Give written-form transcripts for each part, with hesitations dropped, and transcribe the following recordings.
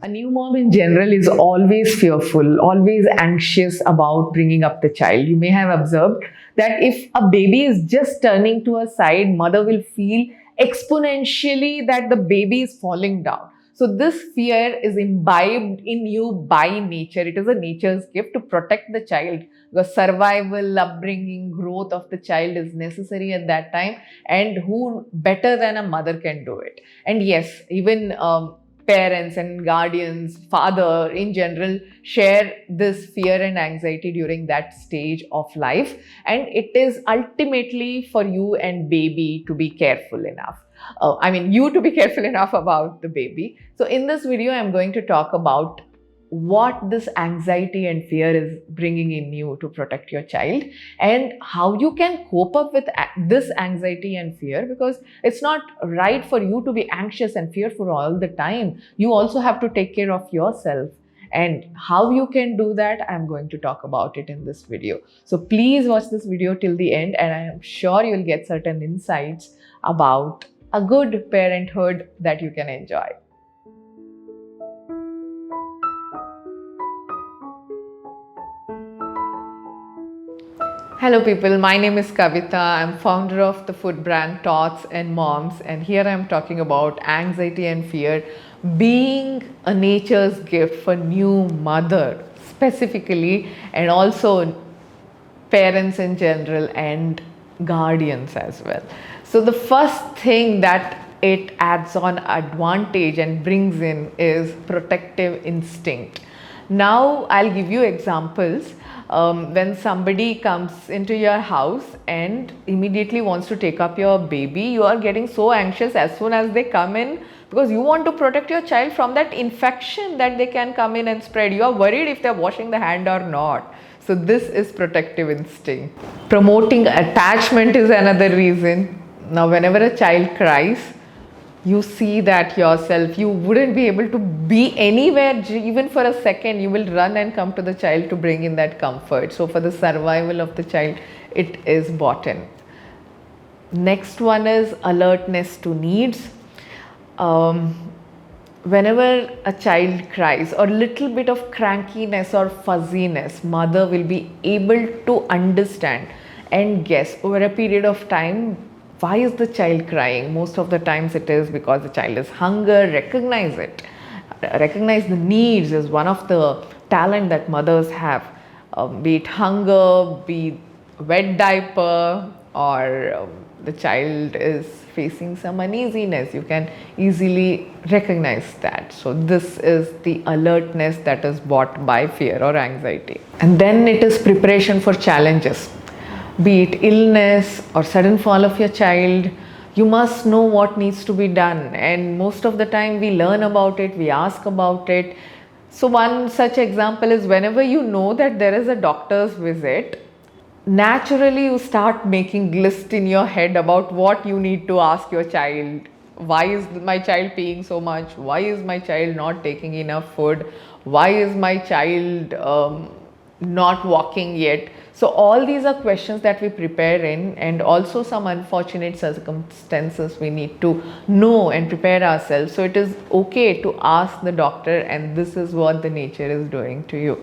A new mom in general is always fearful, always anxious about bringing up the child. You may have observed that if a baby is just turning to a side, mother will feel exponentially that the baby is falling down. So this fear is imbibed in you by nature. It is a nature's gift to protect the child. The survival, upbringing, growth of the child is necessary at that time, and who better than a mother can do it? And yes, even parents and guardians, father in general, share this fear and anxiety during that stage of life. And it is ultimately for you and baby to be careful enough. You to be careful enough about the baby. So in this video, I'm going to talk about what this anxiety and fear is bringing in you to protect your child, and how you can cope up with this anxiety and fear, because it's not right for you to be anxious and fearful all the time. You also have to take care of yourself, and how you can do that, I'm going to talk about it in this video. So please watch this video till the end, and I am sure you'll get certain insights about a good parenthood that you can enjoy. Hello people, my name is Kavitha. I'm founder of the food brand Tots and Moms, and here I'm talking about anxiety and fear being a nature's gift for new mother specifically, and also parents in general and guardians as well. So the first thing that it adds on advantage and brings in is protective instinct. Now I'll give you examples. When somebody comes into your house and immediately wants to take up your baby, you are getting so anxious as soon as they come in, because you want to protect your child from that infection that they can come in and spread. You are worried if they're washing the hand or not. So this is protective instinct. Promoting attachment is another reason. Now whenever a child cries, you see that yourself, you wouldn't be able to be anywhere even for a second. You will run and come to the child to bring in that comfort. So for the survival of the child, it is important. Next one is alertness to needs. Whenever a child cries or little bit of crankiness or fuzziness, mother will be able to understand and guess over a period of time, why is the child crying? Most of the times it is because the child is hunger. Recognize it. Recognize the needs is one of the talent that mothers have. Be it hunger, be wet diaper, or the child is facing some uneasiness. You can easily recognize that. So this is the alertness that is brought by fear or anxiety. And then it is preparation for challenges. Be it illness or sudden fall of your child, you must know what needs to be done. And most of the time we learn about it, we ask about it. So one such example is whenever you know that there is a doctor's visit, naturally you start making list in your head about what you need to ask your child. Why is my child peeing so much? Why is my child not taking enough food? Why is my child not walking yet? So all these are questions that we prepare in, and also some unfortunate circumstances we need to know and prepare ourselves. So it is okay to ask the doctor, and this is what the nature is doing to you.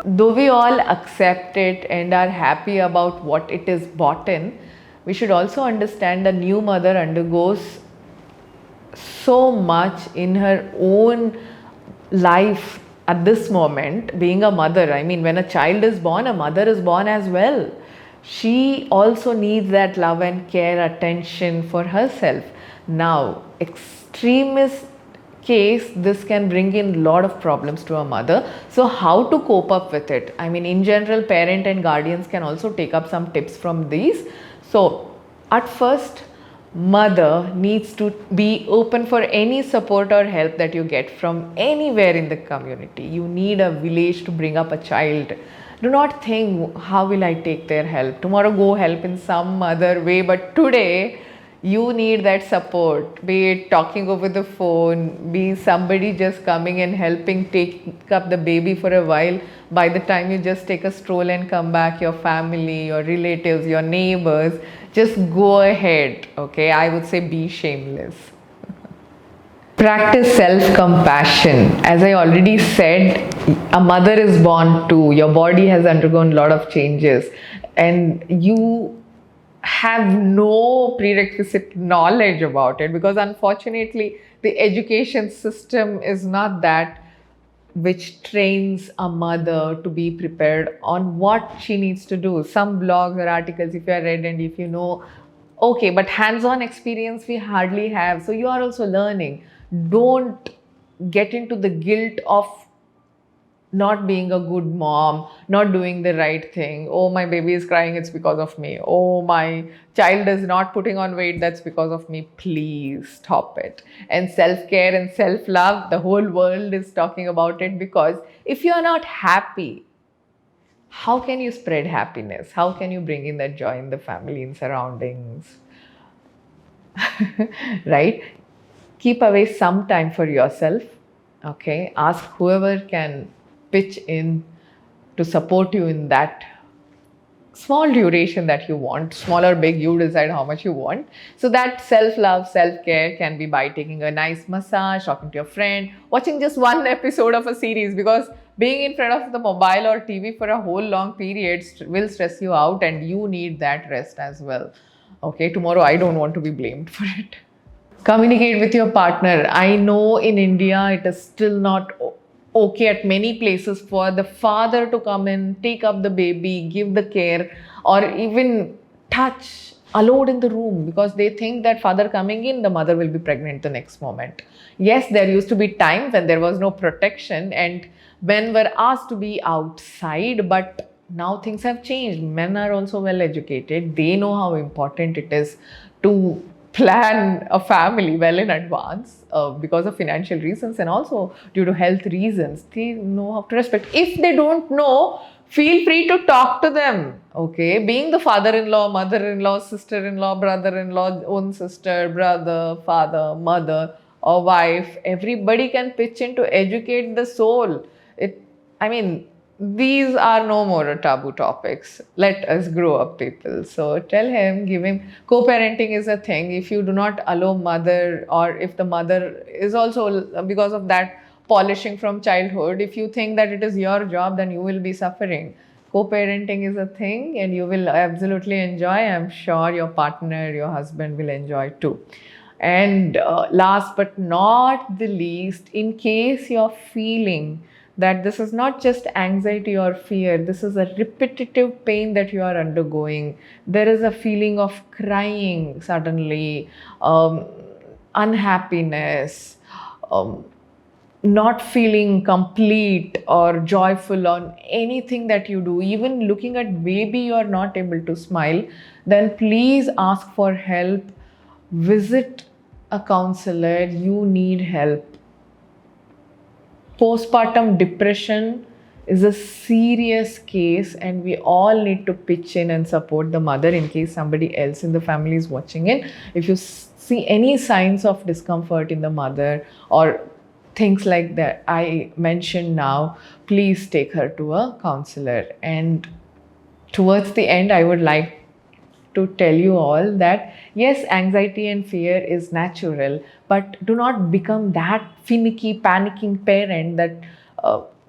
Though we all accept it and are happy about what it is bought in, we should also understand a new mother undergoes so much in her own life at this moment. Being a mother, when a child is born, a mother is born as well. She also needs that love and care, attention for herself. Now, extremist case, this can bring in a lot of problems to a mother. So how to cope up with it? In general, parent and guardians can also take up some tips from these. So at first, mother needs to be open for any support or help that you get from anywhere in the community. You need a village to bring up a child. Do not think, how will I take their help? Tomorrow go help in some other way, but today You need that support, be it talking over the phone, be somebody just coming and helping take up the baby for a while. By the time you just take a stroll and come back, your family, your relatives, your neighbors, just go ahead. Okay, I would say be shameless. Practice self compassion. As I already said, a mother is born too. Your body has undergone a lot of changes, and you have no prerequisite knowledge about it, because unfortunately the education system is not that which trains a mother to be prepared on what she needs to do. Some blogs or articles, if you are read and if you know, okay, but hands-on experience we hardly have. So you are also learning. Don't get into the guilt of not being a good mom, not doing the right thing. Oh, my baby is crying, it's because of me. Oh, my child is not putting on weight, that's because of me. Please stop it. And self care and self love, the whole world is talking about it, because if you are not happy, how can you spread happiness? How can you bring in that joy in the family and surroundings? Right? Keep away some time for yourself. Okay, ask whoever can pitch in to support you in that small duration that you want. Small or big, you decide how much you want. So that self-love, self-care can be by taking a nice massage, talking to your friend, watching just one episode of a series, because being in front of the mobile or TV for a whole long period will stress you out, and you need that rest as well. Okay, tomorrow I don't want to be blamed for it. Communicate with your partner. I know in India it is still not okay at many places for the father to come in, take up the baby, give the care, or even touch allowed in the room, because they think that father coming in, the mother will be pregnant the next moment. Yes, there used to be times when there was no protection and men were asked to be outside, but now things have changed. Men are also well educated. They know how important it is to plan a family well in advance, because of financial reasons and also due to health reasons. They know how to respect. If they don't know, feel free to talk to them. Okay, being the father-in-law, mother-in-law, sister-in-law, brother-in-law, own sister, brother, father, mother, or wife, everybody can pitch in to educate the soul. It, I mean, these are no more taboo topics. Let us grow up, people. So tell him, give him. Co-parenting is a thing. If you do not allow mother, or if the mother is also, because of that polishing from childhood, if you think that it is your job, then you will be suffering. Co-parenting is a thing and you will absolutely enjoy. I'm sure your partner, your husband will enjoy too. And last but not the least, in case you're feeling that this is not just anxiety or fear, this is a repetitive pain that you are undergoing, there is a feeling of crying suddenly, unhappiness, not feeling complete or joyful on anything that you do, even looking at baby you are not able to smile, then please ask for help. Visit a counselor. You need help. Postpartum depression is a serious case, and we all need to pitch in and support the mother in case somebody else in the family is watching it. If you see any signs of discomfort in the mother or things like that I mentioned now, please take her to a counselor. And towards the end, I would like to tell you all that yes, anxiety and fear is natural, but do not become that finicky, panicking parent that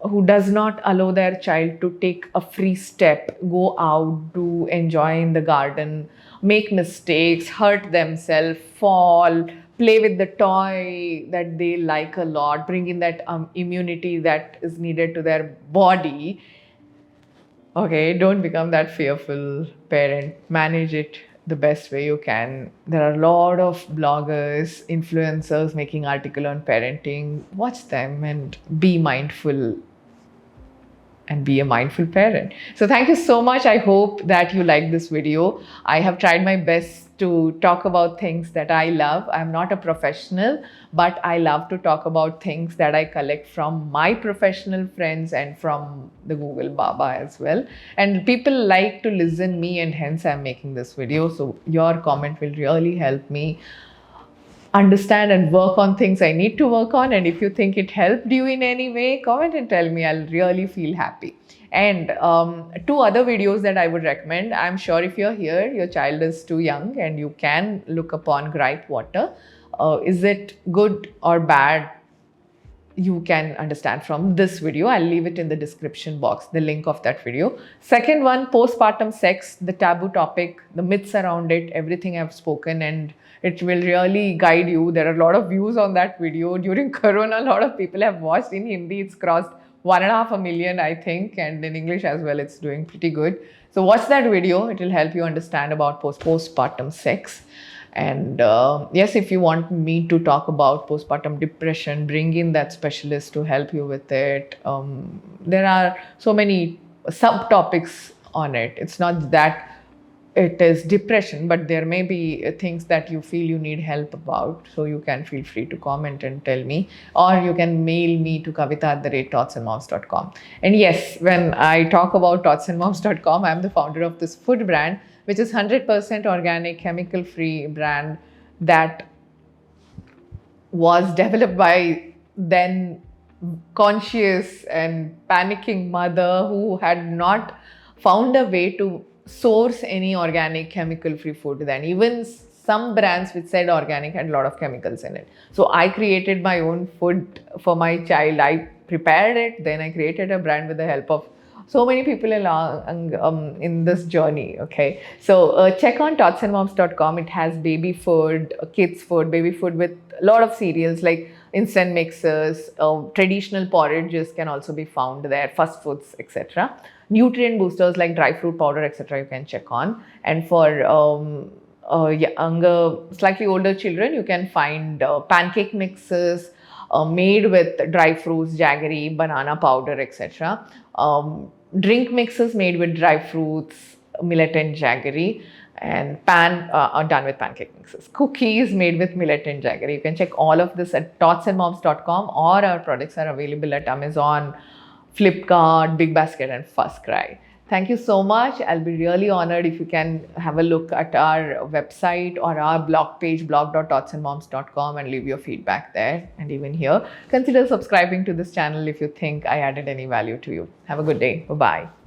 who does not allow their child to take a free step, go out, do enjoy in the garden, make mistakes, hurt themselves, fall, play with the toy that they like a lot, bring in that immunity that is needed to their body. Okay, don't become that fearful parent. Manage it the best way you can. There are a lot of bloggers, influencers making article on parenting. Watch them and be mindful. and be a mindful parent. So thank you so much. I hope that you like this video. I have tried my best to talk about things that I love. I'm not a professional, but I love to talk about things that I collect from my professional friends and from the Google Baba as well. And people like to listen me, and hence I'm making this video. So your comment will really help me understand and work on things I need to work on. And if you think it helped you in any way, comment and tell me. I'll really feel happy. And two other videos that I would recommend. I'm sure if you're here, your child is too young, and you can look upon gripe water. Is it good or bad? You can understand from this video. I'll leave it in the description box, the link of that video. Second one, postpartum sex, the taboo topic, the myths around it, everything I've spoken, and it will really guide you. There are a lot of views on that video. During Corona, a lot of people have watched. In Hindi, it's crossed 1.5 million, I think, and in English as well, it's doing pretty good. So watch that video. It will help you understand about postpartum sex. And yes, if you want me to talk about postpartum depression, bring in that specialist to help you with it. There are so many subtopics on it. It's not that it is depression, but there may be things that you feel you need help about. So you can feel free to comment and tell me, or you can mail me to kavitha@totsandmoms.com. And yes, when I talk about totsandmoms.com, I'm the founder of this food brand, which is 100% organic, chemical-free brand that was developed by then conscious and panicking mother who had not found a way to source any organic chemical-free food then. Even some brands which said organic had a lot of chemicals in it. So I created my own food for my child. I prepared it, then I created a brand with the help of so many people along in this journey. Okay, so check on totsandmoms.com. It has baby food, kids food, baby food with a lot of cereals like instant mixers, traditional porridges can also be found there, fast foods, etc. Nutrient boosters like dry fruit powder, etc. you can check on. And for younger, slightly older children, you can find pancake mixes made with dry fruits, jaggery, banana powder, etc. Drink mixes made with dry fruits, millet and jaggery, and are done with pancake mixes. Cookies made with millet and jaggery. You can check all of this at totsandmoms.com, or our products are available at Amazon, Flipkart, Big Basket, and FirstCry. Thank you so much. I'll be really honored if you can have a look at our website or our blog page, blog.totsandmoms.com, and leave your feedback there. And even here, consider subscribing to this channel if you think I added any value to you. Have a good day. Bye-bye.